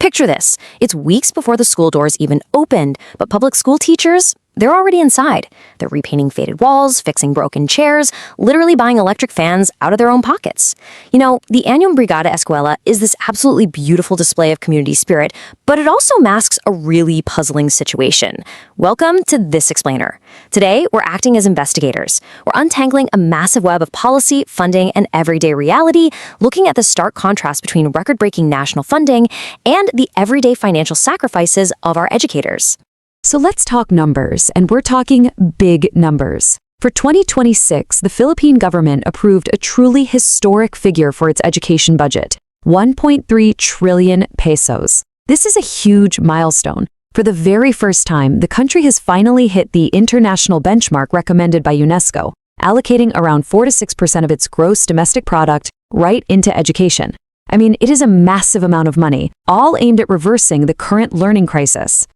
Picture this. It's weeks before the school doors even opened, but public school teachers, they're already inside. They're repainting faded walls, fixing broken chairs, literally buying electric fans out of their own pockets. You know, the annual Brigada Escuela is this absolutely beautiful display of community spirit, but it also masks a really puzzling situation. Welcome to This Explainer. Today, we're acting as investigators. We're untangling a massive web of policy, funding, and everyday reality, looking at the stark contrast between record-breaking national funding and the everyday financial sacrifices of our educators. So let's talk numbers, and we're talking big numbers. For 2026, the Philippine government approved a truly historic figure for its education budget, 1.3 trillion pesos. This is a huge milestone. For the very first time, the country has finally hit the international benchmark recommended by UNESCO, allocating around 4 to 6% of its gross domestic product right into education. I mean, it is a massive amount of money, all aimed at reversing the current learning crisis.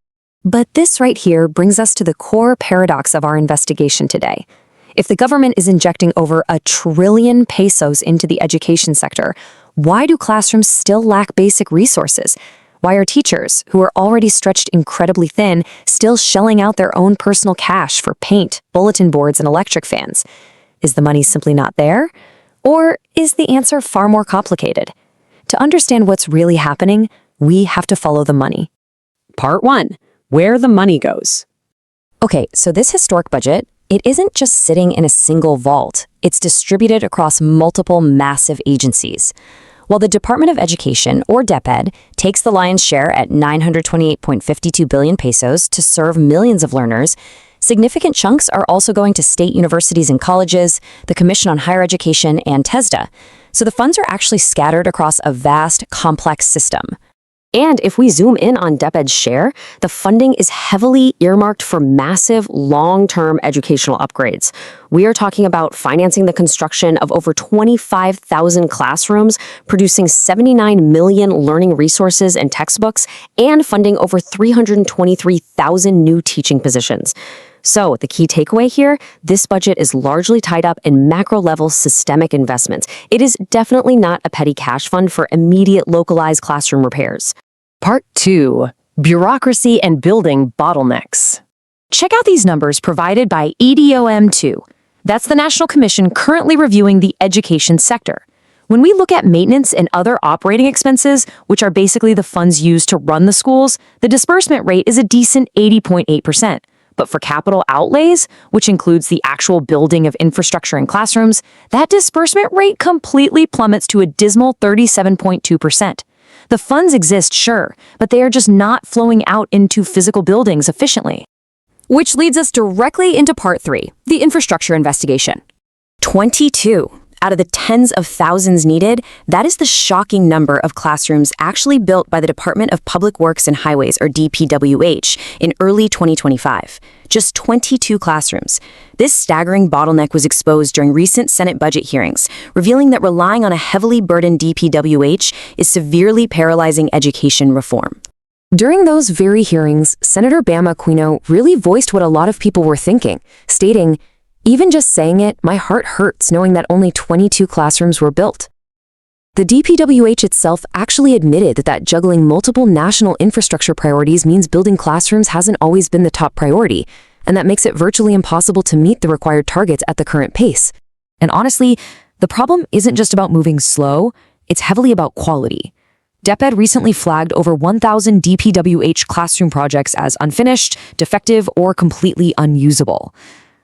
But this right here brings us to the core paradox of our investigation today. If the government is injecting over 1 trillion pesos into the education sector, why do classrooms still lack basic resources? Why are teachers, who are already stretched incredibly thin, still shelling out their own personal cash for paint, bulletin boards, and electric fans? Is the money simply not there? Or is the answer far more complicated? To understand what's really happening, we have to follow the money. Part 1. Where the money goes. Okay, so this historic budget, it isn't just sitting in a single vault. It's distributed across multiple massive agencies. While the Department of Education, or DepEd, takes the lion's share at 928.52 billion pesos to serve millions of learners, significant chunks are also going to state universities and colleges, the Commission on Higher Education, and TESDA. So the funds are actually scattered across a vast, complex system. And if we zoom in on DepEd's share, the funding is heavily earmarked for massive, long-term educational upgrades. We are talking about financing the construction of over 25,000 classrooms, producing 79 million learning resources and textbooks, and funding over 323,000 new teaching positions. So, the key takeaway here, this budget is largely tied up in macro-level systemic investments. It is definitely not a petty cash fund for immediate localized classroom repairs. Part 2. Bureaucracy and building bottlenecks. Check out these numbers provided by EDOM2. That's the National Commission currently reviewing the education sector. When we look at maintenance and other operating expenses, which are basically the funds used to run the schools, the disbursement rate is a decent 80.8%. But for capital outlays, which includes the actual building of infrastructure and classrooms, that disbursement rate completely plummets to a dismal 37.2%. The funds exist, sure, but they are just not flowing out into physical buildings efficiently. Which leads us directly into Part 3, the infrastructure investigation. 22 out of the tens of thousands needed, that is the shocking number of classrooms actually built by the Department of Public Works and Highways, or DPWH, in early 2025. Just 22 classrooms. This staggering bottleneck was exposed during recent Senate budget hearings, revealing that relying on a heavily burdened DPWH is severely paralyzing education reform. During those very hearings, Senator Bam Aquino really voiced what a lot of people were thinking, stating, "Even just saying it, my heart hurts knowing that only 22 classrooms were built." The DPWH itself actually admitted that juggling multiple national infrastructure priorities means building classrooms hasn't always been the top priority, and that makes it virtually impossible to meet the required targets at the current pace. And honestly, the problem isn't just about moving slow, it's heavily about quality. DepEd recently flagged over 1,000 DPWH classroom projects as unfinished, defective, or completely unusable.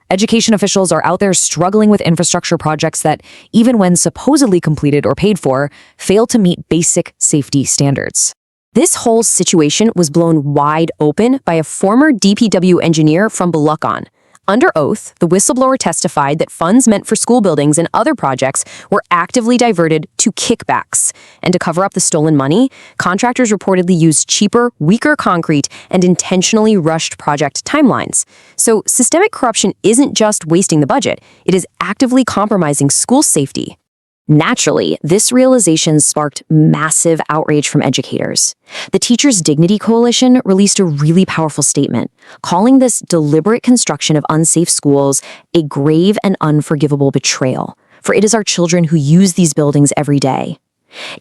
Education officials are out there struggling with infrastructure projects that, even when supposedly completed or paid for, fail to meet basic safety standards. This whole situation was blown wide open by a former DPW engineer from Bulacan. Under oath, the whistleblower testified that funds meant for school buildings and other projects were actively diverted to kickbacks. And to cover up the stolen money, contractors reportedly used cheaper, weaker concrete and intentionally rushed project timelines. So systemic corruption isn't just wasting the budget, it is actively compromising school safety. Naturally, this realization sparked massive outrage from educators. The Teachers' Dignity Coalition released a really powerful statement, calling this deliberate construction of unsafe schools a grave and unforgivable betrayal, for it is our children who use these buildings every day.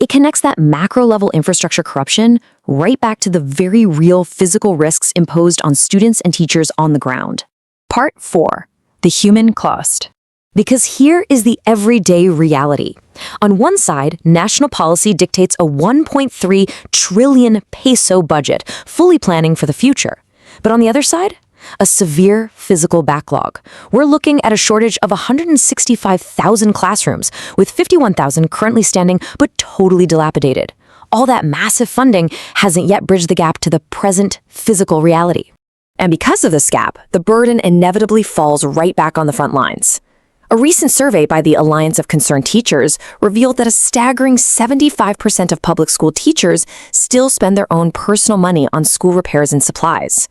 It connects that macro-level infrastructure corruption right back to the very real physical risks imposed on students and teachers on the ground. Part 4. The human cost. Because here is the everyday reality. On one side, national policy dictates a 1.3 trillion peso budget, fully planning for the future. But on the other side, a severe physical backlog. We're looking at a shortage of 165,000 classrooms, with 51,000 currently standing but totally dilapidated. All that massive funding hasn't yet bridged the gap to the present physical reality. And because of this gap, the burden inevitably falls right back on the front lines. A recent survey by the Alliance of Concerned Teachers revealed that a staggering 75% of public school teachers still spend their own personal money on school repairs and supplies.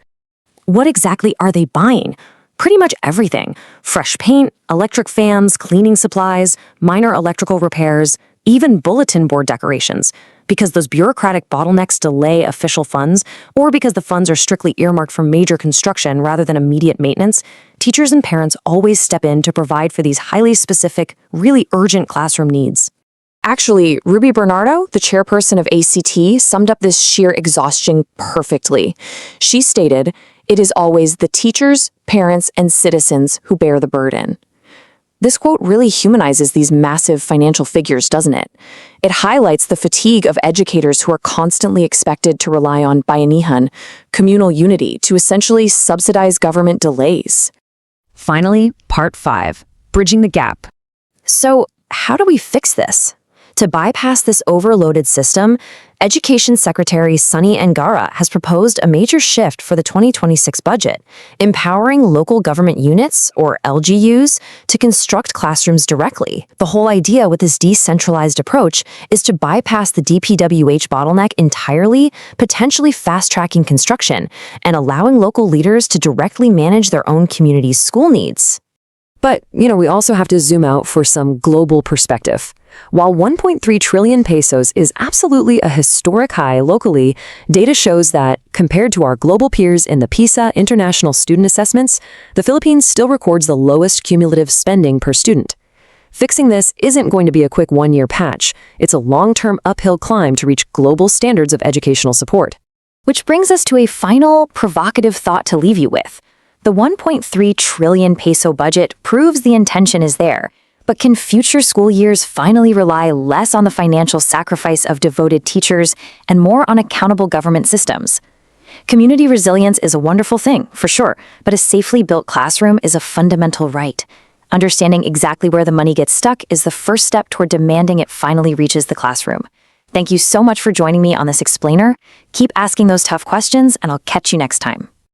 What exactly are they buying? Pretty much everything. Fresh paint, electric fans, cleaning supplies, minor electrical repairs, even bulletin board decorations. Because those bureaucratic bottlenecks delay official funds, or because the funds are strictly earmarked for major construction rather than immediate maintenance, teachers and parents always step in to provide for these highly specific, really urgent classroom needs. Actually, Ruby Bernardo, the chairperson of ACT, summed up this sheer exhaustion perfectly. She stated, "It is always the teachers, parents, and citizens who bear the burden." This quote really humanizes these massive financial figures, doesn't it? It highlights the fatigue of educators who are constantly expected to rely on bayanihan, communal unity, to essentially subsidize government delays. Finally, Part 5. Bridging the gap. So, how do we fix this? To bypass this overloaded system, Education Secretary Sunny Angara has proposed a major shift for the 2026 budget, empowering local government units, or LGUs, to construct classrooms directly. The whole idea with this decentralized approach is to bypass the DPWH bottleneck entirely, potentially fast-tracking construction, and allowing local leaders to directly manage their own community's school needs. But, we also have to zoom out for some global perspective. While 1.3 trillion pesos is absolutely a historic high locally, data shows that, compared to our global peers in the PISA International Student Assessments, the Philippines still records the lowest cumulative spending per student. Fixing this isn't going to be a quick one-year patch. It's a long-term uphill climb to reach global standards of educational support. Which brings us to a final, provocative thought to leave you with. The 1.3 trillion peso budget proves the intention is there, but can future school years finally rely less on the financial sacrifice of devoted teachers and more on accountable government systems? Community resilience is a wonderful thing, for sure, but a safely built classroom is a fundamental right. Understanding exactly where the money gets stuck is the first step toward demanding it finally reaches the classroom. Thank you so much for joining me on this explainer. Keep asking those tough questions, and I'll catch you next time.